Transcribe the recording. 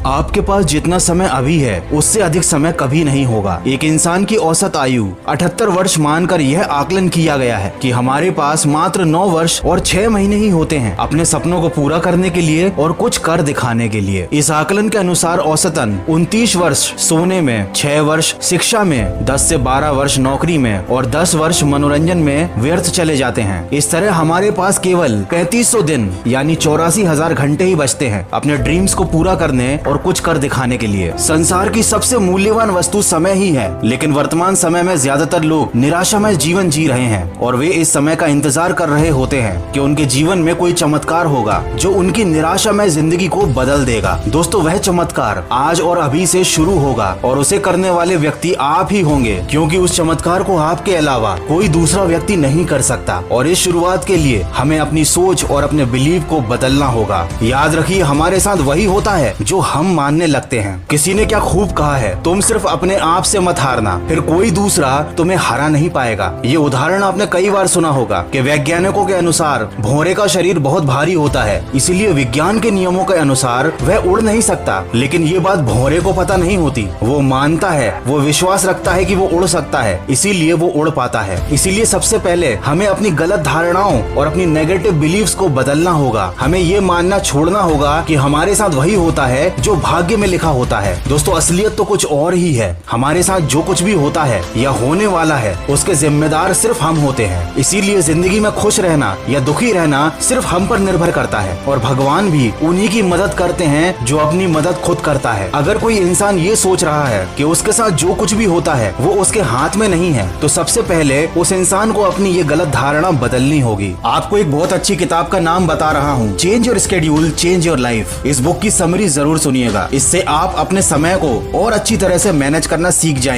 आपके पास जितना समय अभी है उससे अधिक समय कभी नहीं होगा। एक इंसान की औसत आयु 78 वर्ष मानकर यह आकलन किया गया है कि हमारे पास मात्र 9 वर्ष और 6 महीने ही होते हैं अपने सपनों को पूरा करने के लिए और कुछ कर दिखाने के लिए। इस आकलन के अनुसार औसतन 29 वर्ष सोने में, 6 वर्ष शिक्षा में, 10 से 12 वर्ष नौकरी में और 10 वर्ष मनोरंजन में व्यर्थ चले जाते हैं। इस तरह हमारे पास केवल 3500 दिन यानी 84,000 घंटे ही बचते हैं अपने ड्रीम्स को पूरा करने और कुछ कर दिखाने के लिए। संसार की सबसे मूल्यवान वस्तु समय ही है, लेकिन वर्तमान समय में ज्यादातर लोग निराशामय जीवन जी रहे हैं और वे इस समय का इंतजार कर रहे होते हैं कि उनके जीवन में कोई चमत्कार होगा जो उनकी निराशामय जिंदगी को बदल देगा। दोस्तों, वह चमत्कार आज और अभी से शुरू होगा और उसे करने वाले व्यक्ति आप ही होंगे, क्योंकि उस चमत्कार को आपके अलावा कोई दूसरा व्यक्ति नहीं कर सकता। और इस शुरुआत के लिए हमें अपनी सोच और अपने बिलीव को बदलना होगा। याद रखिए, हमारे साथ वही होता है जो हम मानने लगते हैं। किसी ने क्या खूब कहा है, तुम सिर्फ अपने आप से मत हारना, फिर कोई दूसरा तुम्हें हरा नहीं पाएगा। ये उदाहरण आपने कई बार सुना होगा कि वैज्ञानिकों के अनुसार भौरे का शरीर बहुत भारी होता है, इसीलिए विज्ञान के नियमों के अनुसार वह उड़ नहीं सकता। लेकिन ये बात भौरे को पता नहीं होती। वो मानता है, वो विश्वास रखता है कि वो उड़ सकता है, इसीलिए वो उड़ पाता है। इसीलिए सबसे पहले हमें अपनी गलत धारणाओं और अपनी नेगेटिव बिलीव्स को बदलना होगा। हमें ये मानना छोड़ना होगा कि हमारे साथ वही होता है जो भाग्य में लिखा होता है। दोस्तों, असलियत तो कुछ और ही है। हमारे साथ जो कुछ भी होता है या होने वाला है उसके जिम्मेदार सिर्फ हम होते हैं। इसीलिए जिंदगी में खुश रहना या दुखी रहना सिर्फ हम पर निर्भर करता है और भगवान भी उन्हीं की मदद करते हैं जो अपनी मदद खुद करता है। अगर कोई इंसान ये सोच रहा है कि उसके साथ जो कुछ भी होता है वो उसके हाथ में नहीं है, तो सबसे पहले उस इंसान को अपनी ये गलत धारणा बदलनी होगी। आपको एक बहुत अच्छी किताब का नाम बता रहा हूँ, change your schedule, change your life. इस बुक की समरी जरूर सुनिएगा, इससे आप अपने समय को और अच्छी तरह से मैनेज करना सीख जाएंगे।